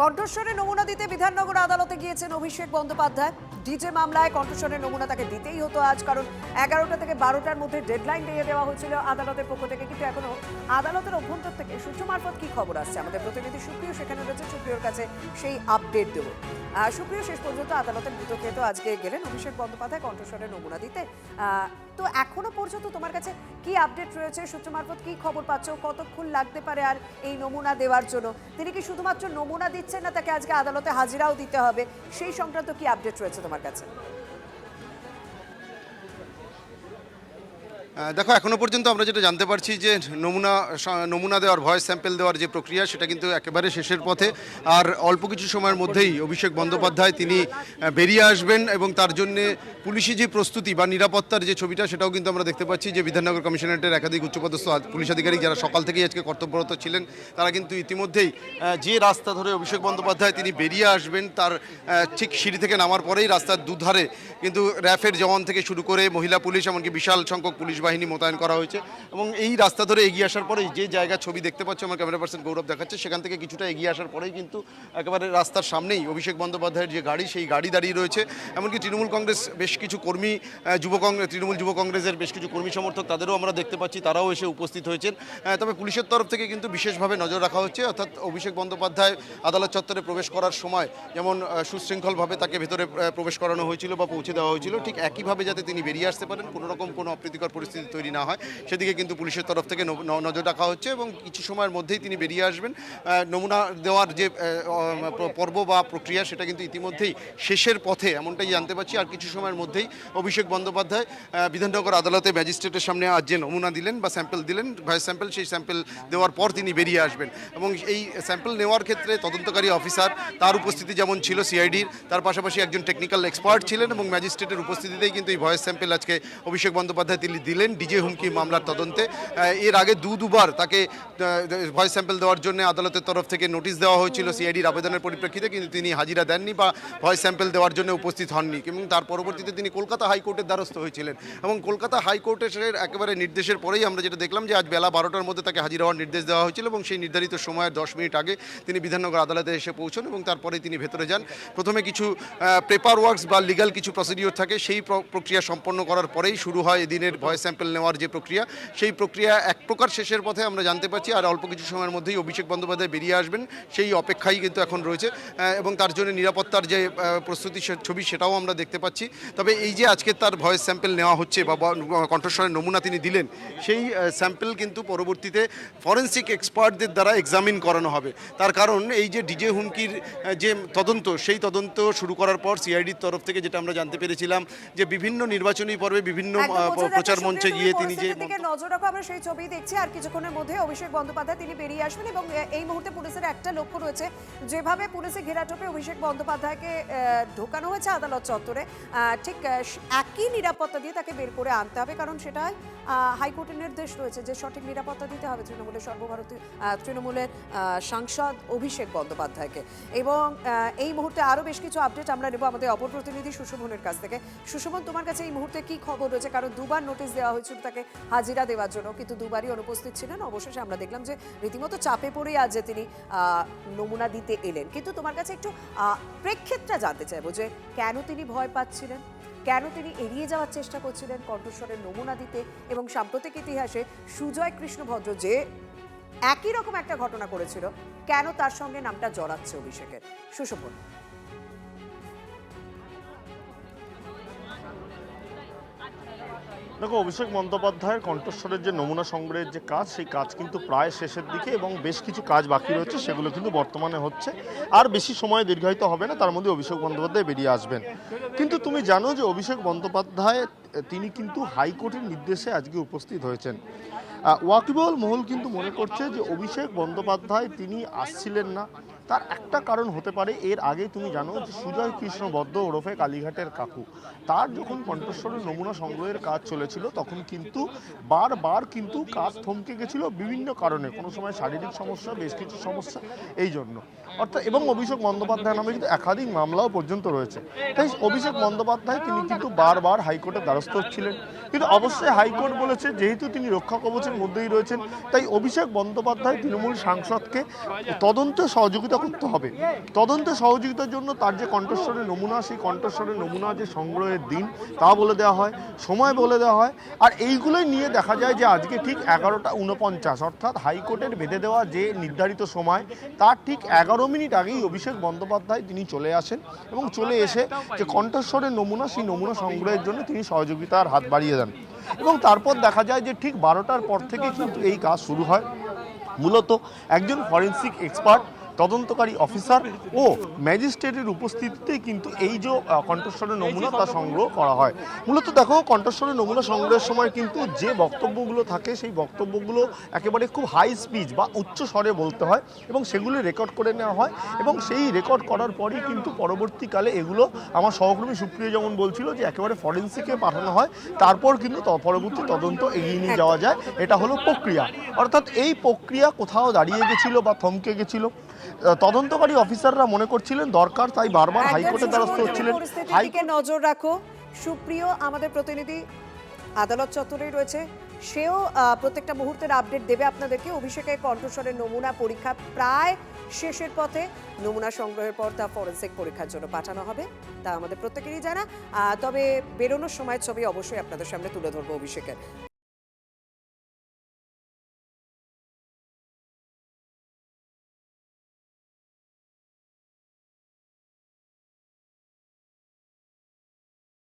কণ্ঠস্বরে নমুনা দিতে বিধাননগর আদালতে গিয়েছেন অভিষেক বন্দ্যোপাধ্যায়। ডিজে মামলায় কণ্ঠস্বরের নমুনা তাকে দিতেই হতো আজ, কারণ 11টা থেকে 12টার মধ্যে ডেডলাইন দিয়ে দেওয়া হয়েছিল আদালতের পক্ষ থেকে। কিন্তু এখনো আদালতের অভ্যন্তর থেকে সূত্র মারফত কি খবর আসছে, আমাদের প্রতিনিধি সুপ্রিয় সেখানে রয়েছে। সুপ্রিয়র কাছে সেই আপডেট দেবো। সুপ্রিয়, শেষ পর্যন্ত আদালতের দুদকে তো আজকে গেলেন অভিষেক বন্দ্যোপাধ্যায় কণ্ঠস্বরের নমুনা দিতে। তো এখনো পর্যন্ত তোমার কাছে কি আপডেট রয়েছে, সূত্র মারফত কি খবর পাচ্ছ, কতক্ষণ লাগতে পারে আর এই নমুনা দেওয়ার জন্য? তিনি কি শুধুমাত্র নমুনা দিচ্ছেন, না তাকে আজকে আদালতে হাজিরাও দিতে হবে, সেই সংক্রান্ত কি আপডেট রয়েছে তোমার কাছে? দেখো, এখনো পর্যন্ত আমরা যেটা জানতে পারছি যে নমুনা দেওয়ার, ভয়েস স্যাম্পল দেওয়ার যে প্রক্রিয়া, সেটা কিন্তু একেবারে শেষের পথে। আর অল্প কিছু সময়ের মধ্যেই অভিষেক বন্দ্যোপাধ্যায় তিনি বেরিয়ে আসবেন, এবং তার জন্যে পুলিশি যে প্রস্তুতি বা নিরাপত্তার যে ছবিটা, সেটাও কিন্তু আমরা দেখতে পাচ্ছি যে বিধাননগর কমিশনারেটের একাধিক উচ্চপদস্থ পুলিশ আধিকারিক যারা সকাল থেকেই আজকে কর্তব্যরত ছিলেন, তারা কিন্তু ইতিমধ্যেই যে রাস্তা ধরে অভিষেক বন্দ্যোপাধ্যায় তিনি বেরিয়ে আসবেন, তার ঠিক সিঁড়ি থেকে নামার পরেই রাস্তার দুধারে কিন্তু র্যাফের জওয়ান থেকে শুরু করে মহিলা পুলিশ, এমনকি বিশাল সংখ্যক পুলিশ বাহিনী মোতায়েন করা হয়েছে। এবং এই রাস্তা ধরে এগিয়ে আসার পরে যে জায়গা ছবি দেখতে পাচ্ছ, আমার ক্যামেরা পার্সন গৌরব দেখাচ্ছে, সেখান থেকে কিছুটা এগিয়ে আসার পরেই কিন্তু একেবারে রাস্তার সামনেই অভিষেক বন্দ্যোপাধ্যায়ের যে গাড়ি, সেই গাড়ি দাঁড়িয়ে রয়েছে। এমনকি তৃণমূল কংগ্রেস বেশ কিছু কর্মী, তৃণমূল যুব কংগ্রেসের বেশ কিছু কর্মী সমর্থক, তাদেরও আমরা দেখতে পাচ্ছি, তারাও এসে উপস্থিত হয়েছেন। তবে পুলিশের তরফ থেকে কিন্তু বিশেষভাবে নজর রাখা হচ্ছে, অর্থাৎ অভিষেক বন্দ্যোপাধ্যায় আদালত চত্বরে প্রবেশ করার সময় যেমন সুশৃঙ্খলভাবে তাকে ভেতরে প্রবেশ করানো হয়েছিল বা পৌঁছে দেওয়া হয়েছিল, ঠিক একইভাবে যাতে তিনি বেরিয়ে আসতে পারেন, কোনো রকম কোনো অপ্রীতিকর পরিস্থিতি তৈরি না হয়, সেদিকে কিন্তু পুলিশের তরফ থেকে নজর রাখা হচ্ছে। এবং কিছু সময়ের মধ্যেই তিনি বেরিয়ে আসবেন। নমুনা দেওয়ার যে পর্ব বা প্রক্রিয়া, সেটা কিন্তু ইতিমধ্যেই শেষের পথে, এমনটাই জানতে পারছি। আর কিছু সময়ের মধ্যেই অভিষেক বন্দ্যোপাধ্যায় বিধাননগর আদালতে ম্যাজিস্ট্রেটের সামনে আজ যে নমুনা দিলেন বা স্যাম্পল দিলেন, ভয়েস স্যাম্পল, সেই স্যাম্পল দেওয়ার পর তিনি বেরিয়ে আসবেন। এবং এই স্যাম্পল নেওয়ার ক্ষেত্রে তদন্তকারী অফিসার, তার উপস্থিতি যেমন ছিল সিআইডির, তার পাশাপাশি একজন টেকনিক্যাল এক্সপার্ট ছিলেন, এবং ম্যাজিস্ট্রেটের উপস্থিতিতেই কিন্তু এই ভয়েস স্যাম্পল আজকে অভিষেক বন্দ্যোপাধ্যায় তিনি দিলেন ডিজে হুমকি মামলার তদন্তে। এর আগে দুবার তাকে ভয়েস স্যাম্পল দেওয়ার জন্য আদালতের তরফ থেকে নোটিশ দেওয়া হয়েছিল সিআইডির আবেদনের পরিপ্রেক্ষিতে, কিন্তু তিনি হাজিরা দেননি বা ভয়েস স্যাম্পল দেওয়ার জন্য উপস্থিত হননি। এবং তার পরবর্তীতে তিনি কলকাতা হাইকোর্টের দ্বারস্থ হয়েছিলেন, এবং কলকাতা হাইকোর্টের একেবারে নির্দেশের পরেই আমরা যেটা দেখলাম যে আজ বেলা 12টার মধ্যে তাকে হাজির হওয়ার নির্দেশ দেওয়া হয়েছিল, এবং সেই নির্ধারিত সময়ের 10 মিনিট আগে তিনি বিধাননগর আদালতে এসে পৌঁছন, এবং তারপরেই তিনি ভেতরে যান। প্রথমে কিছু পেপার ওয়ার্কস বা লিগাল কিছু প্রসিডিওর থাকে, সেই প্রক্রিয়া সম্পন্ন করার পরেই শুরু হয় এদিনের ভয়েস স্যাম্পল নেওয়ার যে প্রক্রিয়া। সেই প্রক্রিয়া এক প্রকার শেষের পথে আমরা জানতে পারছি, আর অল্প কিছু সময়ের মধ্যেই অভিষেক বন্দ্যোপাধ্যায় বেরিয়ে আসবেন, সেই অপেক্ষাই কিন্তু এখন রয়েছে। এবং তার জন্য নিরাপত্তার যে প্রস্তুতি ছবি, সেটাও আমরা দেখতে পাচ্ছি। তবে এই যে আজকে তার ভয়েস স্যাম্পল নেওয়া হচ্ছে বা কণ্ঠস্বরের নমুনা তিনি দিলেন, সেই স্যাম্পল কিন্তু পরবর্তীতে ফরেন্সিক এক্সপার্টদের দ্বারা এক্সামিন করানো হবে। তার কারণ এই যে ডিজে হুমকির যে তদন্ত, সেই তদন্ত শুরু করার পর সিআইডির তরফ থেকে যেটা আমরা জানতে পেরেছিলাম যে বিভিন্ন নির্বাচনী পর্বে বিভিন্ন প্রচার মঞ্চে গিয়ে তিনি যে নজর রাখো, আমরা সেই ছবি দেখছি। আর কিছুক্ষণের মধ্যে অভিষেক বন্দ্যোপাধ্যায় তিনি বেরিয়ে আসবেন, এবং এই মুহূর্তে পুলিশের একটা লক্ষ্য রয়েছে, যেভাবে পুলিশে ঘেরাটোপে অভিষেক বন্দ্যোপাধ্যায়কে ঢোকানো হয়েছে আদালত চত্বরে, ঠিক একই নিরাপত্তা দিয়ে তাকে বের করে আনতে হবে, কারণ সেটাই হাইকোর্টের নির্দেশ রয়েছে যে সঠিক নিরাপত্তা দিতে হবে তৃণমূলের সাংসদ অভিষেক বন্দ্যোপাধ্যায়কে। এবং এই মুহূর্তে আরও বেশ কিছু আপডেট আমরা নেব আমাদের অপর প্রতিনিধি সুশোভনের কাছ থেকে। সুশোভন, তোমার কাছে এই মুহূর্তে কি খবর রয়েছে? কারণ দুবার নোটিশ দেওয়া হয়েছিল তাকে হাজিরা দেওয়ার জন্য, কিন্তু দুবারই অনুপস্থিত ছিলেন। অবশেষে আমরা দেখলাম যে রীতিমতো চাপে পড়েই আজ যে তিনি নমুনা দিতে এলেন। কিন্তু তোমার কাছে একটু প্রেক্ষিতটা জানতে চাইবো যে কেন তিনি ভয় পাচ্ছিলেন, কেন তিনি এড়িয়ে যাওয়ার চেষ্টা করছিলেন কণ্ঠস্বরের নমুনা দিতে, এবং সাম্প্রতিক ইতিহাসে সুজয় কৃষ্ণ ভদ্র যে একই রকম একটা ঘটনা করেছিল, কেন তার সঙ্গে নামটা জড়াচ্ছে অভিষেকের? সুশোভন। দেখো, অভিষেক বন্দ্যোপাধ্যায়ের কণ্ঠস্বরের যে নমুনা সংগ্রহের যে কাজ, সেই কাজ কিন্তু প্রায় শেষের দিকে, এবং বেশ কিছু কাজ বাকি রয়েছে, সেগুলো কিন্তু বর্তমানে হচ্ছে। আর বেশি সময় দীর্ঘায়িত হবে না, তার মধ্যে অভিষেক বন্দ্যোপাধ্যায় বেরিয়ে আসবেন। কিন্তু তুমি জানো যে অভিষেক বন্দ্যোপাধ্যায় তিনি কিন্তু হাইকোর্টের নির্দেশে আজকে উপস্থিত হয়েছেন। ওয়াকিবহল মহল কিন্তু মনে করছে যে অভিষেক বন্দ্যোপাধ্যায় তিনি আসছিলেন না, তার একটা কারণ হতে পারে, এর আগে তুমি জানো যে সুজয় কৃষ্ণ বদ্দ ওরফে কালীঘাটের কাকু, তার যখন কণ্ঠস্বরের নমুনা সংগ্রহের কাজ চলেছিল, তখন কিন্তু বারবার কিন্তু কাজ থমকে গেছিল বিভিন্ন কারণে, কোনো সময় শারীরিক সমস্যা, বেশ কিছু সমস্যা, এই জন্য অর্থাৎ। এবং অভিষেক বন্দ্যোপাধ্যায় নামে কিন্তু একাধিক মামলাও পর্যন্ত রয়েছে। তাই অভিষেক বন্দ্যোপাধ্যায় তিনি কিন্তু বারবার হাইকোর্টের দ্বারস্থ হচ্ছিলেন, কিন্তু অবশ্যই হাইকোর্ট বলেছে যেহেতু তিনি রক্ষা কবচের মধ্যেই রয়েছেন, তাই অভিষেক বন্দ্যোপাধ্যায় তৃণমূল সাংসদকে তদন্তে সহযোগিতা করতে হবে। তদন্তে সহযোগিতার জন্য তার যে কণ্ঠস্বরের নমুনা, সেই কণ্ঠস্বরের নমুনা যে সংগ্রহের দিন তা বলে দেওয়া হয়, সময় বলে দেওয়া হয়। আর এইগুলোই নিয়ে দেখা যায় যে আজকে ঠিক 11:49 অর্থাৎ হাইকোর্টের বেঁধে দেওয়া যে নির্ধারিত সময় তার ঠিক 11 মিনিট আগেই অভিষেক বন্দ্যোপাধ্যায় তিনি চলে আসেন এবং চলে এসে যে কণ্ঠস্বরের নমুনা, সেই নমুনা সংগ্রহের জন্য তিনি সহযোগিতার হাত বাড়িয়ে দেন। এবং তারপর দেখা যায় যে ঠিক 12টার পর থেকে কিন্তু এই কাজ শুরু হয়। মূলত একজন ফরেন্সিক এক্সপার্ট, তদন্তকারী অফিসার ও ম্যাজিস্ট্রেটের উপস্থিতিতেই কিন্তু এই যে কণ্ঠস্বরের নমুনা তা সংগ্রহ করা হয়। মূলত দেখো, কণ্ঠস্বরের নমুনা সংগ্রহের সময় কিন্তু যে বক্তব্যগুলো থাকে সেই বক্তব্যগুলো একেবারে খুব হাই স্পিচ বা উচ্চ স্বরে বলতে হয় এবং সেগুলো রেকর্ড করে নেওয়া হয় এবং সেই রেকর্ড করার পরই কিন্তু পরবর্তীকালে এগুলো আমার সহকর্মী সুপ্রিয় যেমন বলছিল যে একেবারে ফরেন্সিকে পাঠানো হয়, তারপর কিন্তু পরবর্তী তদন্ত এগিয়ে নিয়ে যাওয়া যায়। এটা হলো প্রক্রিয়া। অর্থাৎ এই প্রক্রিয়া কোথাও দাঁড়িয়ে গেছিল বা থমকে গেছিল। তদন্তকারী অফিসাররা মনে করছিলেন দরকার, তাই বারবার হাইকোর্টের দ্বারস্থ হচ্ছিলেন। পরিস্থিতির দিকে নজর রাখো সুপ্রিয়, আমাদের প্রতিনিধি আদালত চত্বরেই রয়েছে, সেও প্রত্যেকটা মুহূর্তের আপডেট দেবে আপনাদেরকে। অভিষেকের কণ্ঠস্বরের নমুনা পরীক্ষা প্রায় শেষের পথে, নমুনা সংগ্রহের পর তা ফরেনসিক পরীক্ষার জন্য পাঠানো হবে, তা আমাদের প্রত্যেকেরই জানা। তবে বেরোনোর সময় ছবি অবশ্যই আপনাদের সামনে তুলে ধরবো অভিষেকের।